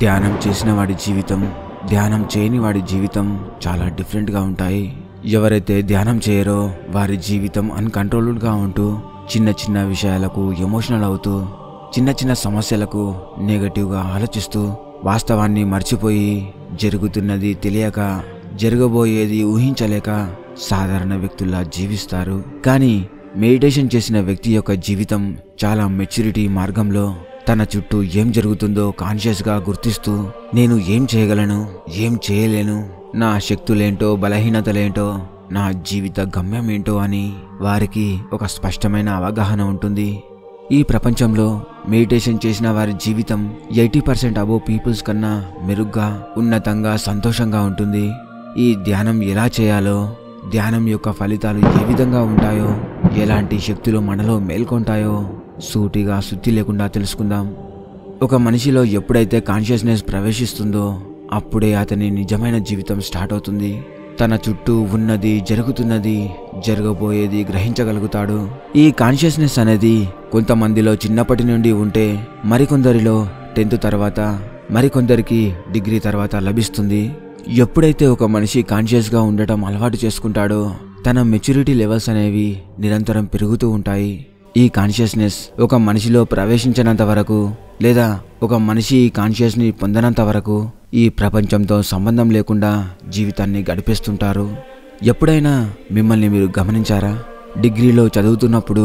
ధ్యానం చేసిన వాడి జీవితం, ధ్యానం చేయని వాడి జీవితం చాలా డిఫరెంట్గా ఉంటాయి. ఎవరైతే ధ్యానం చేయరో వారి జీవితం అన్కంట్రోల్డ్గా ఉంటూ చిన్న చిన్న విషయాలకు ఎమోషనల్ అవుతూ చిన్న చిన్న సమస్యలకు నెగటివ్గా ఆలోచిస్తూ వాస్తవాన్ని మర్చిపోయి జరుగుతున్నది తెలియక జరగబోయేది ఊహించలేక సాధారణ వ్యక్తుల్లా జీవిస్తారు. కానీ మెడిటేషన్ చేసిన వ్యక్తి యొక్క జీవితం చాలా మెచ్యూరిటీ మార్గంలో తన చుట్టూ ఏం జరుగుతుందో కాన్షియస్గా గుర్తిస్తూ నేను ఏం చేయగలను, ఏం చేయలేను, నా శక్తులేంటో బలహీనతలేంటో, నా జీవిత గమ్యం ఏంటో అని వారికి ఒక స్పష్టమైన అవగాహన ఉంటుంది. ఈ ప్రపంచంలో మెడిటేషన్ చేసిన వారి జీవితం 80% అబోవ్ పీపుల్స్ కన్నా మెరుగ్గా, ఉన్నతంగా, సంతోషంగా ఉంటుంది. ఈ ధ్యానం ఎలా చేయాలో, ధ్యానం యొక్క ఫలితాలు ఏ విధంగా ఉంటాయో, ఎలాంటి శక్తులు మనలో మేల్కొంటాయో సూటిగా సుత్తి లేకుండా తెలుసుకుందాం. ఒక మనిషిలో ఎప్పుడైతే కాన్షియస్నెస్ ప్రవేశిస్తుందో అప్పుడే అతని నిజమైన జీవితం స్టార్ట్ అవుతుంది. తన చుట్టూ ఉన్నది, జరుగుతున్నది, జరగబోయేది గ్రహించగలుగుతాడు. ఈ కాన్షియస్నెస్ అనేది కొంతమందిలో చిన్నప్పటి నుండి ఉంటే మరికొందరిలో 10th తర్వాత, మరికొందరికి డిగ్రీ తర్వాత లభిస్తుంది. ఎప్పుడైతే ఒక మనిషి కాన్షియస్గా ఉండటం అలవాటు చేసుకుంటాడో తన మెచ్యూరిటీ లెవెల్స్ అనేవి నిరంతరం పెరుగుతూ ఉంటాయి. ఈ కాన్షియస్నెస్ ఒక మనిషిలో ప్రవేశించినంత వరకు లేదా ఒక మనిషి ఈ కాన్షియస్ని పొందనంత వరకు ఈ ప్రపంచంతో సంబంధం లేకుండా జీవితాన్ని గడిపేస్తుంటారు. ఎప్పుడైనా మిమ్మల్ని మీరు గమనించారా? డిగ్రీలో చదువుతున్నప్పుడు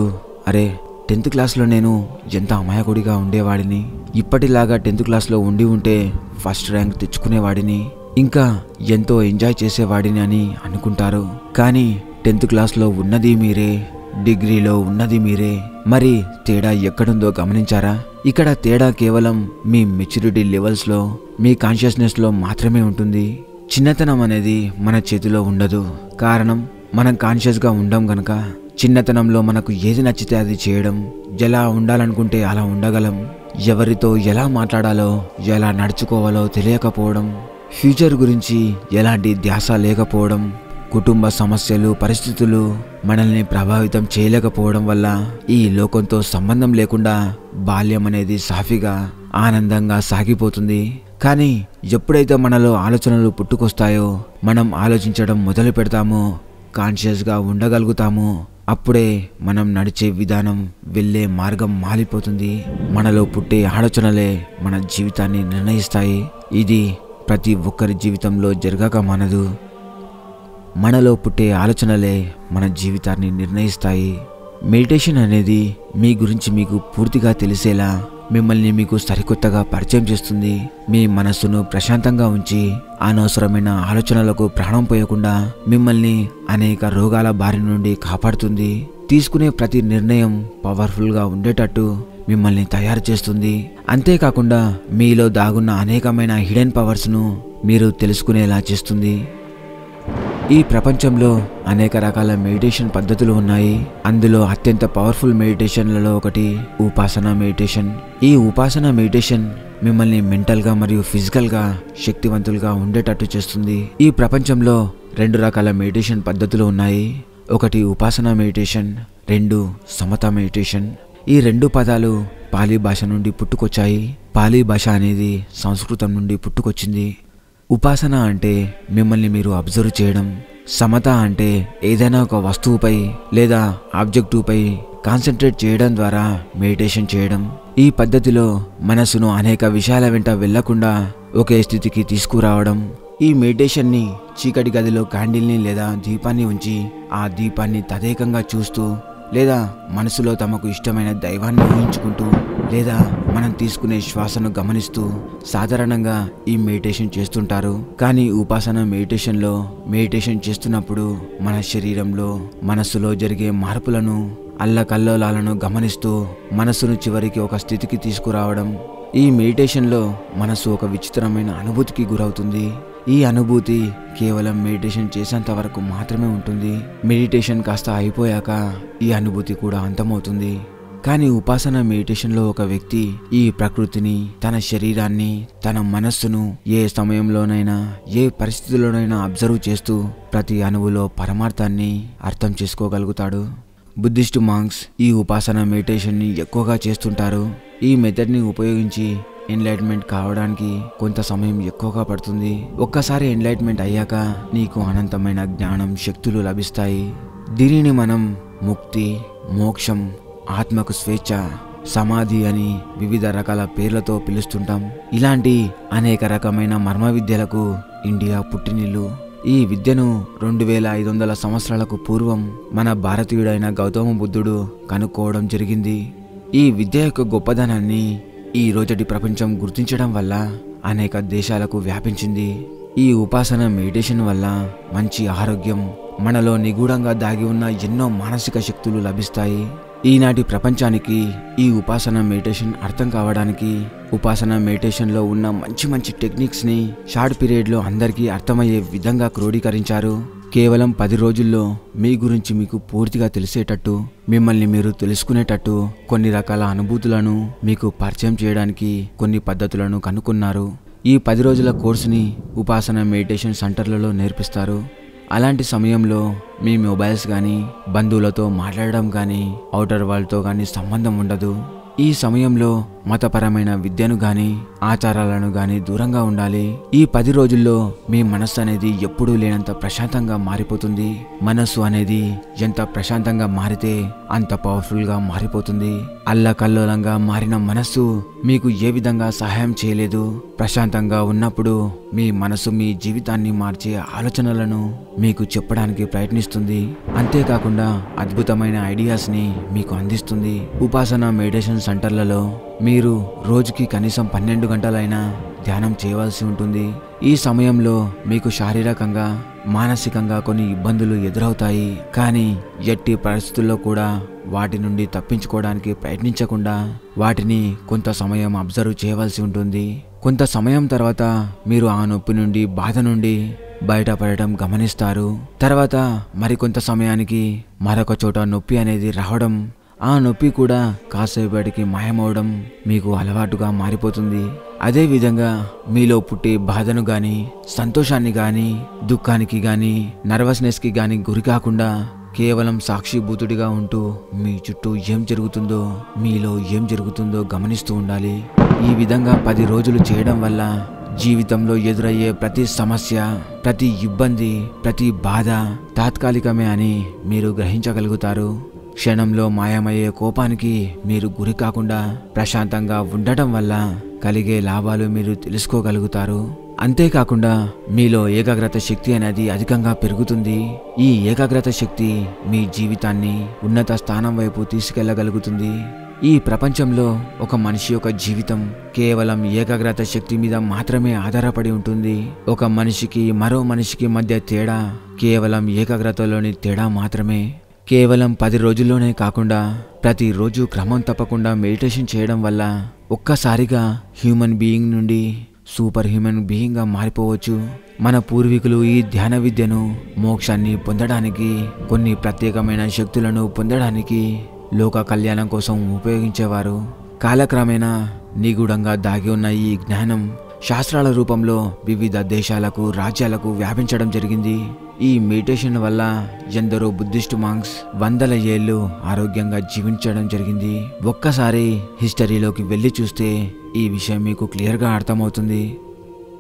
అరే 10th క్లాస్లో నేను ఎంత అమాయకుడిగా ఉండేవాడిని, ఇప్పటిలాగా 10th క్లాస్లో ఉండి ఉంటే ఫస్ట్ ర్యాంక్ తెచ్చుకునేవాడిని, ఇంకా ఎంతో ఎంజాయ్ చేసేవాడిని అని అనుకుంటారు. కానీ 10th క్లాస్లో ఉన్నది మీరే, డిగ్రీలో ఉన్నది మీరే. మరి తేడా ఎక్కడుందో గమనించారా? ఇక్కడ తేడా కేవలం మీ మెచ్యూరిటీ లెవెల్స్లో, మీ కాన్షియస్నెస్లో మాత్రమే ఉంటుంది. చిన్నతనం అనేది మన చేతిలో ఉండదు. కారణం మనం కాన్షియస్గా ఉండం గనక. చిన్నతనంలో మనకు ఏది నచ్చితే అది చేయడం, ఎలా ఉండాలనుకుంటే అలా ఉండగలం, ఎవరితో ఎలా మాట్లాడాలో, ఎలా నడుచుకోవాలో తెలియకపోవడం, ఫ్యూచర్ గురించి ఎలాంటి ధ్యాస లేకపోవడం, కుటుంబ సమస్యలు, పరిస్థితులు మనల్ని ప్రభావితం చేయలేకపోవడం వల్ల ఈ లోకంతో సంబంధం లేకుండా బాల్యం అనేది సాఫీగా, ఆనందంగా సాగిపోతుంది. కానీ ఎప్పుడైతే మనలో ఆలోచనలు పుట్టుకొస్తాయో, మనం ఆలోచించడం మొదలు పెడతామో, కాన్షియస్గా ఉండగలుగుతామో అప్పుడే మనం నడిచే విధానం, వెళ్ళే మార్గం మారిపోతుంది. మనలో పుట్టే ఆలోచనలే మన జీవితాన్ని నిర్ణయిస్తాయి. ఇది ప్రతి ఒక్కరి జీవితంలో జరగక మానదు. మనలో పుట్టే ఆలోచనలే మన జీవితాన్ని నిర్ణయిస్తాయి. మెడిటేషన్ అనేది మీ గురించి మీకు పూర్తిగా తెలిసేలా మిమ్మల్ని మీకు సరికొత్తగా పరిచయం చేస్తుంది. మీ మనస్సును ప్రశాంతంగా ఉంచి అనవసరమైన ఆలోచనలకు ప్రాణం పోయకుండా మిమ్మల్ని అనేక రోగాల బారి నుండి కాపాడుతుంది. తీసుకునే ప్రతి నిర్ణయం పవర్ఫుల్గా ఉండేటట్టు మిమ్మల్ని తయారు చేస్తుంది. అంతేకాకుండా మీలో దాగున్న అనేకమైన హిడెన్ పవర్స్ను మీరు తెలుసుకునేలా చేస్తుంది. ఈ ప్రపంచంలో అనేక రకాల మెడిటేషన్ పద్ధతులు ఉన్నాయి. అందులో అత్యంత పవర్ఫుల్ మెడిటేషన్లలో ఒకటి ఉపాసన మెడిటేషన్. ఈ ఉపాసన మెడిటేషన్ మిమ్మల్ని మెంటల్గా మరియు ఫిజికల్గా శక్తివంతులుగా ఉండేటట్టు చేస్తుంది. ఈ ప్రపంచంలో 2 రకాల మెడిటేషన్ పద్ధతులు ఉన్నాయి. ఒకటి ఉపాసన మెడిటేషన్, 2 సమత మెడిటేషన్. ఈ 2 పదాలు పాలీ భాష నుండి పుట్టుకొచ్చాయి. పాలీ భాష అనేది సంస్కృతం నుండి పుట్టుకొచ్చింది. ఉపాసన అంటే మిమ్మల్ని మీరు అబ్జర్వ్ చేయడం, సమత అంటే ఏదైనా ఒక వస్తువుపై లేదా ఆబ్జెక్టుపై కాన్సన్ట్రేట్ చేయడం ద్వారా మెడిటేషన్ చేయడం. ఈ పద్ధతిలో మనసును అనేక విషయాల వెంట వెళ్లకుండా ఒకే స్థితికి తీసుకురావడం. ఈ మెడిటేషన్ని చీకటి గదిలో క్యాండిల్ని లేదా దీపాన్ని ఉంచి ఆ దీపాన్ని తదేకంగా చూస్తూ లేదా మనసులో తమకు ఇష్టమైన దైవాన్ని ఊహించుకుంటూ లేదా మనం తీసుకునే శ్వాసను గమనిస్తూ సాధారణంగా ఈ మెడిటేషన్ చేస్తుంటారు. కానీ ఉపాసన మెడిటేషన్లో మెడిటేషన్ చేస్తున్నప్పుడు మన శరీరంలో, మనస్సులో జరిగే మార్పులను, అల్లకల్లోలాలను గమనిస్తూ మనస్సును చివరికి ఒక స్థితికి తీసుకురావడం. ఈ మెడిటేషన్లో మనసు ఒక విచిత్రమైన అనుభూతికి గురవుతుంది. ఈ అనుభూతి కేవలం మెడిటేషన్ చేసేంత వరకు మాత్రమే ఉంటుంది. మెడిటేషన్ కాస్త అయిపోయాక ఈ అనుభూతి కూడా అంతమవుతుంది. కానీ ఉపాసన మెడిటేషన్లో ఒక వ్యక్తి ఈ ప్రకృతిని, తన శరీరాన్ని, తన మనస్సును ఏ సమయంలోనైనా, ఏ పరిస్థితుల్లోనైనా అబ్జర్వ్ చేస్తూ ప్రతి అణువులో పరమార్థాన్ని అర్థం చేసుకోగలుగుతాడు. బుద్ధిస్ట్ మాంక్స్ ఈ ఉపాసన మెడిటేషన్ని ఎక్కువగా చేస్తుంటారు. ఈ మెథడ్ని ఉపయోగించి ఎన్లైట్మెంట్ కావడానికి కొంత సమయం ఎక్కువగా పడుతుంది. ఒక్కసారి ఎన్లైట్మెంట్ అయ్యాక నీకు అనంతమైన జ్ఞానం, శక్తులు లభిస్తాయి. దీనిని మనం ముక్తి, మోక్షం, ఆత్మకు స్వేచ్ఛ, సమాధి అని వివిధ రకాల పేర్లతో పిలుస్తుంటాం. ఇలాంటి అనేక రకమైన మర్మ విద్యలకు ఇండియా పుట్టినిల్లు. ఈ విద్యను 2500 సంవత్సరాలకు పూర్వం మన భారతీయుడైన గౌతమ బుద్ధుడు కనుక్కోవడం జరిగింది. ఈ విద్య యొక్క గొప్పదనాన్ని ఈ రోజటి ప్రపంచం గుర్తించడం వల్ల అనేక దేశాలకు వ్యాపించింది. ఈ ఉపాసన మెడిటేషన్ వల్ల మంచి ఆరోగ్యం, మనలో నిగూఢంగా దాగి ఉన్న ఎన్నో మానసిక శక్తులు లభిస్తాయి. ఈనాటి ప్రపంచానికి ఈ ఉపాసన మెడిటేషన్ అర్థం కావడానికి ఉపాసన మెడిటేషన్లో ఉన్న మంచి మంచి టెక్నిక్స్ని షార్ట్ పీరియడ్లో అందరికీ అర్థమయ్యే విధంగా క్రోడీకరించారు. కేవలం 10 రోజుల్లో మీ గురించి మీకు పూర్తిగా తెలిసేటట్టు, మిమ్మల్ని మీరు తెలుసుకునేటట్టు కొన్ని రకాల అనుభూతులను మీకు పరిచయం చేయడానికి కొన్ని పద్ధతులను కనుక్కున్నారు. ఈ 10 రోజుల కోర్సుని ఉపాసన మెడిటేషన్ సెంటర్లలో నేర్పిస్తారు. అలాంటి సమయంలో మీ మొబైల్స్ కానీ, బంధువులతో మాట్లాడడం కానీ, ఔటర్ వరల్డ్తో కానీ సంబంధం ఉండదు. ఈ సమయంలో మతపరమైన విద్యను గాని, ఆచారాలను గాని దూరంగా ఉండాలి. ఈ 10 రోజుల్లో మీ మనస్సు అనేది ఎప్పుడూ లేనంత ప్రశాంతంగా మారిపోతుంది. మనస్సు అనేది ఎంత ప్రశాంతంగా మారితే అంత పవర్ఫుల్గా మారిపోతుంది. అల్లకల్లోలంగా మారిన మనస్సు మీకు ఏ విధంగా సహాయం చేయలేదు. ప్రశాంతంగా ఉన్నప్పుడు మీ మనసు మీ జీవితాన్ని మార్చే ఆలోచనలను మీకు చెప్పడానికి ప్రయత్నిస్తుంది. అంతేకాకుండా అద్భుతమైన ఐడియాస్ని మీకు అందిస్తుంది. ఉపాసన మెడిటేషన్ సెంటర్లలో మీరు రోజుకి కనీసం 12 గంటలైనా ధ్యానం చేయవలసి ఉంటుంది. ఈ సమయంలో మీకు శారీరకంగా, మానసికంగా కొన్ని ఇబ్బందులు ఎదురవుతాయి. కానీ ఎట్టి పరిస్థితుల్లో కూడా వాటి నుండి తప్పించుకోవడానికి ప్రయత్నించకుండా వాటిని కొంత సమయం అబ్జర్వ్ చేయవలసి ఉంటుంది. కొంత సమయం తర్వాత మీరు ఆ నొప్పి నుండి, బాధ నుండి బయటపడటం గమనిస్తారు. తర్వాత మరికొంత సమయానికి మరొక చోట నొప్పి అనేది రావడం, ఆ నొప్పి కూడా కాసేపటికి మాయమవడం మీకు అలవాటుగా మారిపోతుంది. అదేవిధంగా మీలో పుట్టే బాధను గాని, సంతోషాన్ని గాని, దుఃఖానికి గాని, నర్వస్నెస్కి గాని గురి కాకుండా కేవలం సాక్షిభూతుడిగా ఉంటూ మీ చుట్టూ ఏం జరుగుతుందో, మీలో ఏం జరుగుతుందో గమనిస్తూ ఉండాలి. ఈ విధంగా 10 రోజులు చేయడం వల్ల జీవితంలో ఎదురయ్యే ప్రతి సమస్య, ప్రతి ఇబ్బంది, ప్రతి బాధ తాత్కాలికమే అని మీరు గ్రహించగలుగుతారు. క్షణంలో మాయమయ్యే కోపానికి మీరు గురి కాకుండా ప్రశాంతంగా ఉండటం వల్ల కలిగే లాభాలు మీరు తెలుసుకోగలుగుతారు. అంతేకాకుండా మీలో ఏకాగ్రత శక్తి అనేది అధికంగా పెరుగుతుంది. ఈ ఏకాగ్రత శక్తి మీ జీవితాన్ని ఉన్నత స్థానం వైపు తీసుకెళ్లగలుగుతుంది. ఈ ప్రపంచంలో ఒక మనిషి యొక్క జీవితం కేవలం ఏకాగ్రత శక్తి మీద మాత్రమే ఆధారపడి ఉంటుంది. ఒక మనిషికి మరో మనిషికి మధ్య తేడా కేవలం ఏకాగ్రతలోని తేడా మాత్రమే. కేవలం 10 రోజుల్లోనే కాకుండా ప్రతిరోజు క్రమం తప్పకుండా మెడిటేషన్ చేయడం వల్ల ఒక్కసారిగా హ్యూమన్ బీయింగ్ నుండి సూపర్ హ్యూమన్ బీయింగ్గా మారిపోవచ్చు. మన పూర్వీకులు ఈ ధ్యాన విద్యను మోక్షాన్ని పొందడానికి, కొన్ని ప్రత్యేకమైన శక్తులను పొందడానికి, లోక కళ్యాణం కోసం ఉపయోగించేవారు. కాలక్రమేణా నిగూఢంగా దాగి ఉన్న ఈ జ్ఞానం శాస్త్రాల రూపంలో వివిధ దేశాలకు, రాజ్యాలకు వ్యాపించడం జరిగింది. ఈ మెడిటేషన్ వల్ల ఎందరో బుద్ధిస్ట్ మాంక్స్ వందల ఏళ్ళు ఆరోగ్యంగా జీవించడం జరిగింది. ఒక్కసారి హిస్టరీలోకి వెళ్ళి చూస్తే ఈ విషయం మీకు క్లియర్గా అర్థమవుతుంది.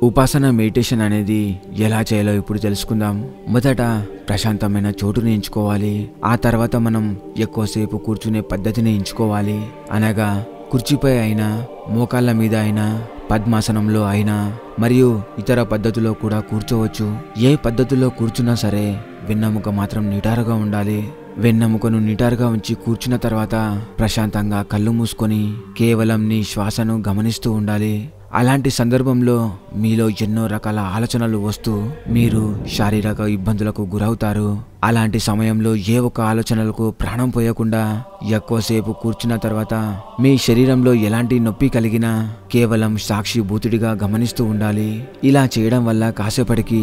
ఉపాసన మెడిటేషన్ అనేది ఎలా చేయాలో ఇప్పుడు తెలుసుకుందాం. మొదట ప్రశాంతమైన చోటుని ఎంచుకోవాలి. ఆ తర్వాత మనం ఎక్కువసేపు కూర్చునే పద్ధతిని ఎంచుకోవాలి. అనగా కుర్చీపై అయినా, మోకాళ్ళ మీద అయినా, పద్మాసనంలో అయినా మరియు ఇతర పద్ధతిలో కూడా కూర్చోవచ్చు. ఏ పద్ధతిలో కూర్చున్నా సరే వెన్నెముక మాత్రం నిటారుగా ఉండాలి. వెన్నెముకను నిటారుగా ఉంచి కూర్చున్న తర్వాత ప్రశాంతంగా కళ్ళు మూసుకొని కేవలం నీ శ్వాసను గమనిస్తూ ఉండాలి. అలాంటి సందర్భంలో మీలో ఎన్నో రకాల ఆలోచనలు వస్తూ మీరు శారీరక ఇబ్బందులకు గురవుతారు. అలాంటి సమయంలో ఏ ఒక్క ఆలోచనలకు ప్రాణం పోయకుండా ఎక్కువసేపు కూర్చున్న తర్వాత మీ శరీరంలో ఎలాంటి నొప్పి కలిగినా కేవలం సాక్షిభూతుడిగా గమనిస్తూ ఉండాలి. ఇలా చేయడం వల్ల కాసేపటికి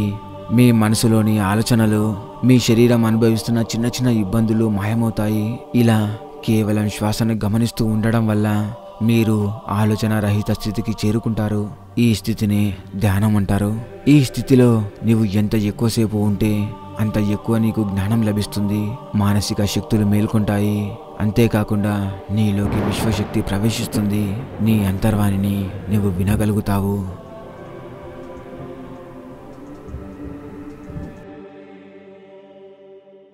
మీ మనసులోని ఆలోచనలు, మీ శరీరం అనుభవిస్తున్న చిన్న చిన్న ఇబ్బందులు మాయమవుతాయి. ఇలా కేవలం శ్వాసను గమనిస్తూ ఉండడం వల్ల మీరు ఆలోచన రహిత స్థితికి చేరుకుంటారు. ఈ స్థితిని ధ్యానం అంటారు. ఈ స్థితిలో నీవు ఎంత ఎక్కువసేపు ఉంటే అంత ఎక్కువ నీకు జ్ఞానం లభిస్తుంది. మానసిక శక్తులు మేల్కొంటాయి. అంతేకాకుండా నీలోకి విశ్వశక్తి ప్రవేశిస్తుంది. నీ అంతర్వాణిని నువ్వు వినగలుగుతావు.